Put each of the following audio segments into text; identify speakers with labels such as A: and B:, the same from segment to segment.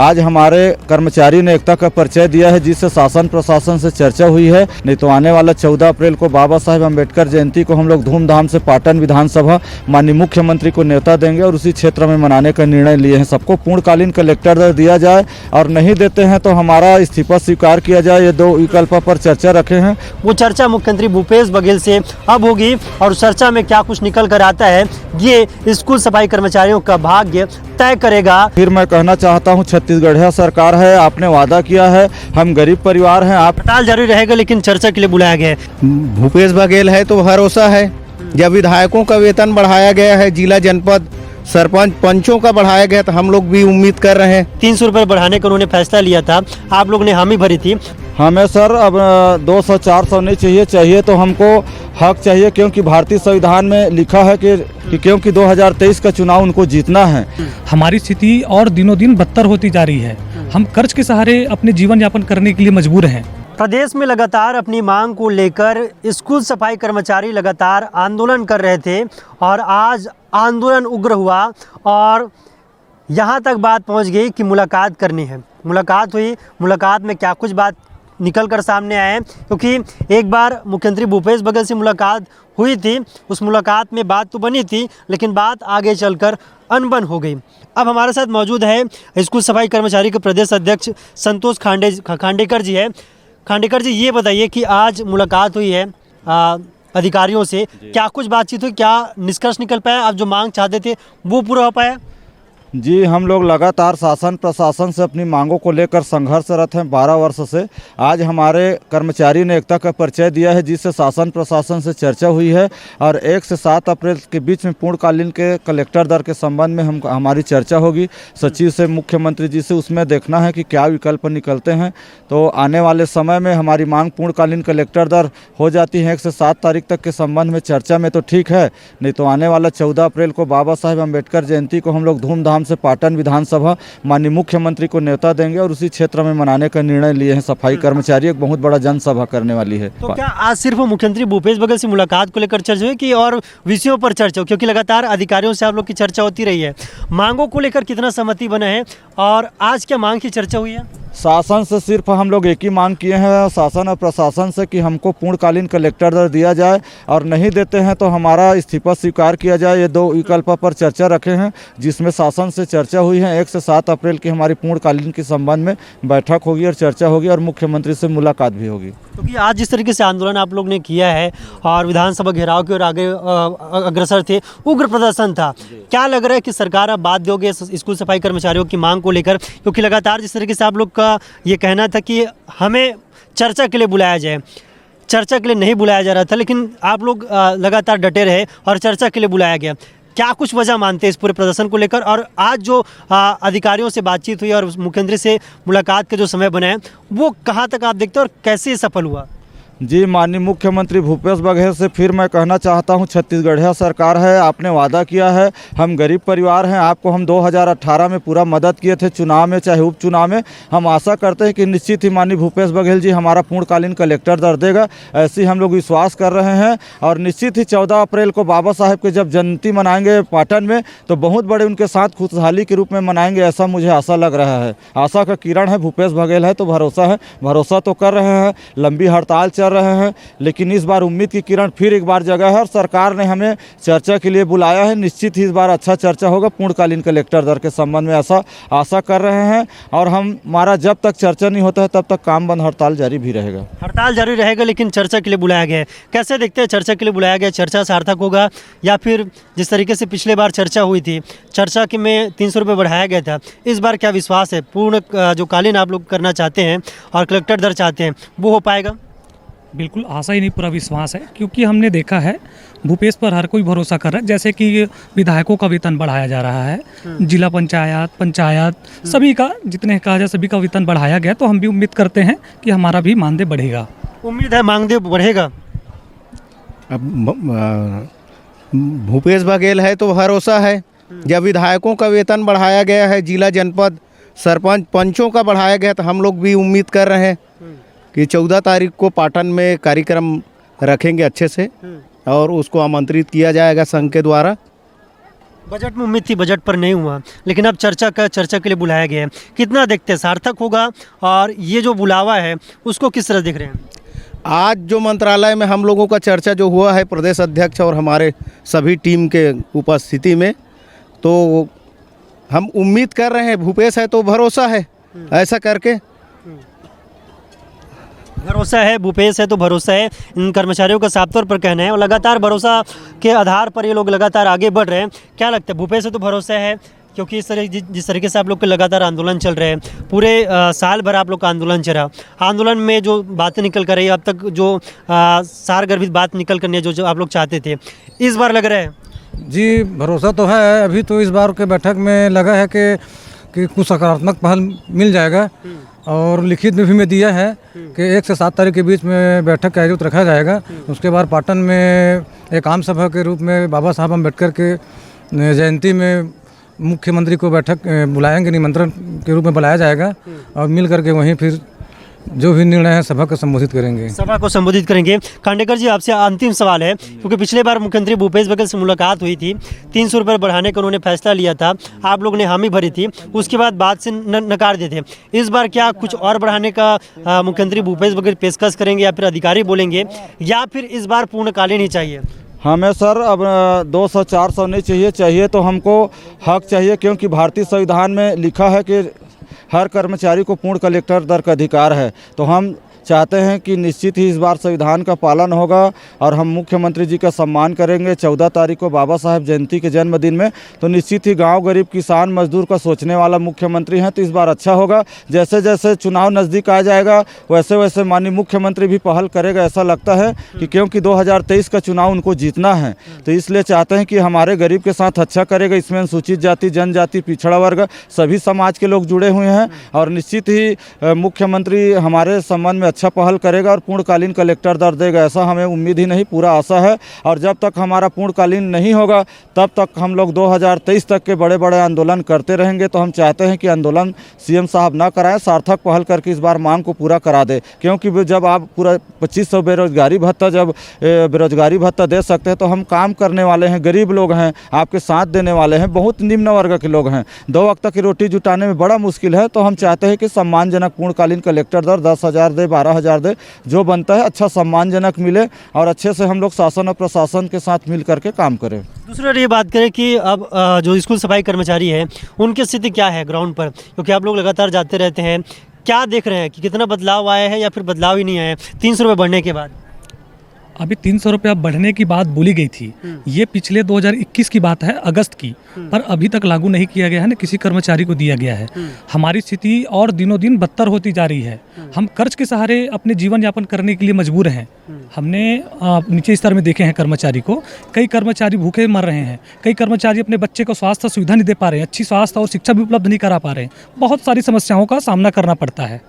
A: आज हमारे कर्मचारी ने एकता का परिचय दिया है, जिससे शासन प्रशासन से चर्चा हुई है। नहीं तो आने वाला 14 अप्रैल को बाबा साहेब अम्बेडकर जयंती को हम लोग धूमधाम से पाटन विधानसभा माननीय मुख्यमंत्री को न्योता देंगे और उसी क्षेत्र में मनाने का निर्णय लिए हैं। सबको पूर्णकालीन कलेक्टर दर दिया जाए और नहीं देते हैं तो हमारा इस्तीफा स्वीकार किया जाए। ये दो विकल्प पर चर्चा रखे हैं।
B: वो चर्चा मुख्यमंत्री भूपेश बघेल से अब होगी और चर्चा में क्या कुछ निकल कर आता है ये स्कूल सफाई कर्मचारियों का भाग्य तय करेगा।
A: फिर मैं कहना चाहता हूँ, छत्तीसगढ़ सरकार है, आपने वादा किया है, हम गरीब परिवार हैं। आप
B: हड़ताल जारी रहेगा लेकिन चर्चा के लिए बुलाया गया है।
C: भूपेश बघेल है तो भरोसा है। जब विधायकों का वेतन बढ़ाया गया है, जिला जनपद सरपंच पंचों का बढ़ाया गया, तो हम लोग भी उम्मीद कर रहे हैं।
B: 300 रुपये बढ़ाने का उन्होंने फैसला लिया था, आप लोग ने हामी भरी थी।
A: हमें सर अब 200-400 नहीं चाहिए तो हमको हक चाहिए, क्योंकि भारतीय संविधान में लिखा है कि क्योंकि 2023 का चुनाव उनको जीतना है।
D: हमारी स्थिति और दिनों दिन बदतर होती जा रही है। हम कर्ज के सहारे अपने जीवन यापन करने के लिए मजबूर हैं।
B: प्रदेश में लगातार अपनी मांग को लेकर स्कूल सफाई कर्मचारी लगातार आंदोलन कर रहे थे और आज आंदोलन उग्र हुआ और यहाँ तक बात पहुँच गई कि मुलाकात करनी है। मुलाकात हुई, मुलाकात में क्या कुछ बात निकल कर सामने आए, क्योंकि एक बार मुख्यमंत्री भूपेश बघेल से मुलाकात हुई थी, उस मुलाकात में बात तो बनी थी लेकिन बात आगे चलकर अनबन हो गई। अब हमारे साथ मौजूद है स्कूल सफाई कर्मचारी के प्रदेश अध्यक्ष संतोष खांडेकर जी है। खांडेकर जी, ये बताइए कि आज मुलाकात हुई है अधिकारियों से, क्या कुछ बातचीत हुई, क्या निष्कर्ष निकल पाया, आप जो मांग चाहते थे वो पूरा हो पाया?
A: जी, हम लोग लगातार शासन प्रशासन से अपनी मांगों को लेकर संघर्षरत हैं 12 वर्ष से। आज हमारे कर्मचारी ने एकता का परिचय दिया है, जिससे शासन प्रशासन से चर्चा हुई है और 1 से 7 अप्रैल के बीच में पूर्णकालीन के कलेक्टर दर के संबंध में हमारी चर्चा होगी सचिव से, मुख्यमंत्री जी से। उसमें देखना है कि क्या विकल्प निकलते हैं। तो आने वाले समय में हमारी मांग पूर्णकालीन कलेक्टर दर हो जाती है 1 से 7 तारीख तक के संबंध में चर्चा में, तो ठीक है। नहीं तो आने वाला 14 अप्रैल को बाबा साहेब अम्बेडकर जयंती को हम लोग धूमधाम से पाटन विधानसभा माननीय मुख्यमंत्री को न्योता देंगे और उसी क्षेत्र में मनाने का निर्णय लिए हैं। सफाई कर्मचारी एक बहुत बड़ा जनसभा करने वाली है।
B: तो क्या आज सिर्फ मुख्यमंत्री भूपेश बघेल से मुलाकात को लेकर चर्चा हुई कि और विषयों पर चर्चा हो, क्योंकि लगातार अधिकारियों से आप लोग की चर्चा होती रही है, मांगों को लेकर कितना सहमति बना है और आज क्या मांग की चर्चा हुई है?
A: शासन से सिर्फ हम लोग एक ही मांग किए हैं, शासन और प्रशासन से, कि हमको पूर्णकालीन कलेक्टर दर दिया जाए और नहीं देते हैं तो हमारा इस्तीफा स्वीकार किया जाए। ये दो विकल्प पर चर्चा रखे हैं, जिसमें शासन से चर्चा हुई है। 1 से 7 अप्रैल की हमारी पूर्णकालीन के संबंध में बैठक होगी और चर्चा होगी और मुख्यमंत्री से मुलाकात भी होगी।
B: क्योंकि आज जिस तरीके से आंदोलन आप लोग ने किया है और विधानसभा घेराव की ओर आगे अग्रसर थे, उग्र प्रदर्शन था, क्या लग रहा है कि सरकार अब बात दोगे स्कूल सफाई कर्मचारियों की मांग को लेकर? क्योंकि लगातार जिस तरीके से आप लोग का ये कहना था कि हमें चर्चा के लिए बुलाया जाए, चर्चा के लिए नहीं बुलाया जा रहा था, लेकिन आप लोग लगातार डटे रहे और चर्चा के लिए बुलाया गया। क्या कुछ वजह मानते हैं इस पूरे प्रदर्शन को लेकर? और आज जो अधिकारियों से बातचीत हुई और मुख्यमंत्री से मुलाकात के जो समय बनाए, वो कहाँ तक आप देखते हैं और कैसे सफल हुआ?
A: जी, माननीय मुख्यमंत्री भूपेश बघेल से फिर मैं कहना चाहता हूं, छत्तीसगढ़ सरकार है, आपने वादा किया है, हम गरीब परिवार हैं, आपको हम 2018 में पूरा मदद किए थे, चुनाव में चाहे उपचुनाव में। हम आशा करते हैं कि निश्चित ही माननीय भूपेश बघेल जी हमारा पूर्णकालीन कलेक्टर दर देगा, ऐसी हम लोग विश्वास कर रहे हैं। और निश्चित ही 14 अप्रैल को बाबा साहेब के जब जयंती मनाएंगे पाटन में, तो बहुत बड़े उनके साथ खुशहाली के रूप में मनाएंगे, ऐसा मुझे आशा लग रहा है। आशा का किरण है, भूपेश बघेल है तो भरोसा है, भरोसा तो कर रहे हैं। लंबी हड़ताल चल रहे हैं लेकिन इस बार उम्मीद की किरण फिर एक बार जगह है और सरकार ने हमें चर्चा के लिए बुलाया है। निश्चित ही इस बार अच्छा चर्चा होगा पूर्णकालीन कलेक्टर दर के संबंध में, ऐसा आशा कर रहे हैं। और हमारा जब तक चर्चा नहीं होता है तब तक काम बंद हड़ताल जारी भी रहेगा।
B: हड़ताल जारी रहेगा लेकिन चर्चा के लिए बुलाया गया है। कैसे देखते हैं चर्चा के लिए बुलाया गया, चर्चा सार्थक होगा या फिर जिस तरीके से पिछले बार चर्चा हुई थी, चर्चा के में 300 रुपये बढ़ाया गया था, इस बार क्या विश्वास है पूर्ण जो कालीन आप लोग करना चाहते हैं और कलेक्टर दर चाहते हैं वो हो पाएगा?
D: बिल्कुल आशा ही नहीं, पूरा विश्वास है, क्योंकि हमने देखा है भूपेश पर हर कोई भरोसा कर रहा है। जैसे कि विधायकों का वेतन बढ़ाया जा रहा है, जिला पंचायत सभी का, जितने कहा जाए सभी का वेतन बढ़ाया गया, तो हम भी उम्मीद करते हैं कि हमारा भी मानदेय बढ़ेगा।
B: उम्मीद है मानदेय बढ़ेगा।
C: अब भूपेश बघेल है तो भरोसा है। जब विधायकों का वेतन बढ़ाया गया है, जिला जनपद सरपंच पंचों का बढ़ाया गया, तो हम लोग भी उम्मीद कर रहे हैं कि 14 तारीख को पाटन में कार्यक्रम रखेंगे अच्छे से और उसको आमंत्रित किया जाएगा संघ के द्वारा।
B: बजट में उम्मीद थी, बजट पर नहीं हुआ, लेकिन अब चर्चा के लिए बुलाया गया है। कितना देखते हैं सार्थक होगा, और ये जो बुलावा है उसको किस तरह देख रहे हैं?
C: आज जो मंत्रालय में हम लोगों का चर्चा जो हुआ है प्रदेश अध्यक्ष और हमारे सभी टीम के उपस्थिति में, तो हम उम्मीद कर रहे हैं, भूपेश है तो भरोसा है, ऐसा करके
B: भरोसा है, भूपेश है तो भरोसा है, इन कर्मचारियों का साफ तौर पर कहना है, और लगातार भरोसा के आधार पर ये लोग लगातार आगे बढ़ रहे हैं। क्या लगता है, भूपेश है तो भरोसा है? क्योंकि इस तरह जिस तरीके से आप लोग के लगातार आंदोलन चल रहे हैं, पूरे साल भर आप लोग का आंदोलन चला, आंदोलन में जो बातें निकल कर रही है, अब तक जो सारगर्भित बात निकल कर नहीं, जो आप लोग चाहते थे, इस बार लग रहा है?
E: जी भरोसा तो है। अभी तो इस बार के बैठक में लगा है कि कुछ सकारात्मक पहल मिल जाएगा, और लिखित में भी मैं दिया है कि 1 से 7 तारीख के बीच में बैठक का आयोजित रखा जाएगा। उसके बाद पाटन में एक आम सभा के रूप में बाबा साहब अम्बेडकर के जयंती में मुख्यमंत्री को बैठक बुलाएंगे, निमंत्रण के रूप में बुलाया जाएगा, और मिल करके वहीं फिर जो भी निर्णय है सभा को संबोधित करेंगे।
B: सभा को संबोधित करेंगे। खांडेकर जी, आपसे अंतिम सवाल है, क्योंकि पिछले बार मुख्यमंत्री भूपेश बघेल से मुलाकात हुई थी, 300 रुपये बढ़ाने का उन्होंने फैसला लिया था, आप लोग ने हामी भरी थी, उसके बाद बात से नकार दिए थे। इस बार क्या कुछ और बढ़ाने का मुख्यमंत्री भूपेश बघेल पेशकश करेंगे, या फिर अधिकारी बोलेंगे, या फिर इस बार पूर्णकालीन ही चाहिए?
A: हमें सर अब 200-400 नहीं चाहिए, चाहिए तो हमको हक चाहिए, क्योंकि भारतीय संविधान में लिखा है कि हर कर्मचारी को पूर्ण कलेक्टर दर का अधिकार है। तो हम चाहते हैं कि निश्चित ही इस बार संविधान का पालन होगा, और हम मुख्यमंत्री जी का सम्मान करेंगे 14 तारीख को बाबा साहब जयंती के जन्मदिन में। तो निश्चित ही गांव गरीब किसान मजदूर का सोचने वाला मुख्यमंत्री हैं, तो इस बार अच्छा होगा। जैसे जैसे चुनाव नज़दीक आ जाएगा वैसे वैसे माननीय मुख्यमंत्री भी पहल करेगा, ऐसा लगता है कि क्योंकि 2023 का चुनाव उनको जीतना है, तो इसलिए चाहते हैं कि हमारे गरीब के साथ अच्छा करेगा। इसमें अनुसूचित जाति, जनजाति, पिछड़ा वर्ग, सभी समाज के लोग जुड़े हुए हैं, और निश्चित ही मुख्यमंत्री हमारे संबंध में अच्छा पहल करेगा और पूर्णकालीन कलेक्टर दर देगा, ऐसा हमें उम्मीद ही नहीं, पूरा आशा है। और जब तक हमारा पूर्णकालीन नहीं होगा तब तक हम लोग 2023 तक के बड़े बड़े आंदोलन करते रहेंगे। तो हम चाहते हैं कि आंदोलन सीएम साहब ना कराएं, सार्थक पहल करके इस बार मांग को पूरा करा दे, क्योंकि जब आप पूरा 2500 बेरोजगारी भत्ता, जब बेरोजगारी भत्ता दे सकते हैं, तो हम काम करने वाले हैं, गरीब लोग हैं, आपके साथ देने वाले हैं, बहुत निम्न वर्ग के लोग हैं, 2 वक्त की रोटी जुटाने में बड़ा मुश्किल है। तो हम चाहते हैं कि सम्मानजनक पूर्णकालीन कलेक्टर दर 10,000 दे, 12,000 दे, जो बनता है अच्छा सम्मानजनक मिले, और अच्छे से हम लोग शासन और प्रशासन के साथ मिल करके काम करें।
B: दूसरा ये बात करें कि अब जो स्कूल सफाई कर्मचारी है उनकी स्थिति क्या है ग्राउंड पर, क्योंकि आप लोग लगातार जाते रहते हैं, क्या देख रहे हैं कि कितना बदलाव आया है, या फिर बदलाव ही नहीं आया है 300 रुपये बढ़ने के बाद?
D: अभी 300 रुपया बढ़ने की बात बोली गई थी, ये पिछले 2021 की बात है, अगस्त की, पर अभी तक लागू नहीं किया गया है, न किसी कर्मचारी को दिया गया है। हमारी स्थिति और दिनों दिन बदतर होती जा रही है। हम कर्ज के सहारे अपने जीवन यापन करने के लिए मजबूर हैं। हमने नीचे स्तर में देखे हैं कर्मचारी को, कई कर्मचारी भूखे मर रहे हैं, कई कर्मचारी अपने बच्चे को स्वास्थ्य सुविधा नहीं दे पा रहे हैं, अच्छी स्वास्थ्य और शिक्षा भी उपलब्ध नहीं करा पा रहे हैं, बहुत सारी समस्याओं का सामना करना पड़ता है।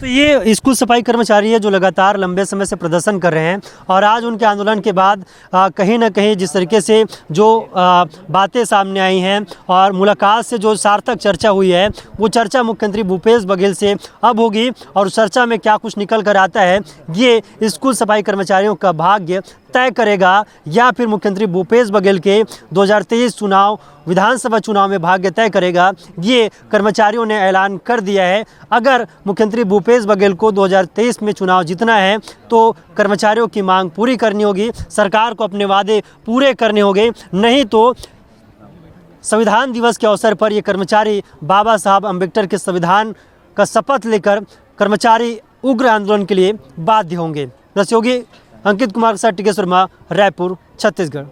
B: तो ये स्कूल सफाई कर्मचारी है जो लगातार लंबे समय से प्रदर्शन कर रहे हैं, और आज उनके आंदोलन के बाद कहीं ना कहीं जिस तरीके से जो बातें सामने आई हैं और मुलाकात से जो सार्थक चर्चा हुई है, वो चर्चा मुख्यमंत्री भूपेश बघेल से अब होगी, और उस चर्चा में क्या कुछ निकल कर आता है ये स्कूल सफाई कर्मचारियों का भाग्य तय करेगा, या फिर मुख्यमंत्री भूपेश बघेल के 2023 चुनाव, विधानसभा चुनाव में भाग्य तय करेगा। ये कर्मचारियों ने ऐलान कर दिया है। अगर मुख्यमंत्री भूपेश बघेल को 2023 में चुनाव जीतना है तो कर्मचारियों की मांग पूरी करनी होगी, सरकार को अपने वादे पूरे करने होंगे, नहीं तो संविधान दिवस के अवसर पर ये कर्मचारी बाबा साहब अम्बेडकर के संविधान का शपथ लेकर कर्मचारी उग्र आंदोलन के लिए बाध्य होंगे। दर्शक अंकित कुमार के साथ टिकेश वर्मा, रायपुर, छत्तीसगढ़।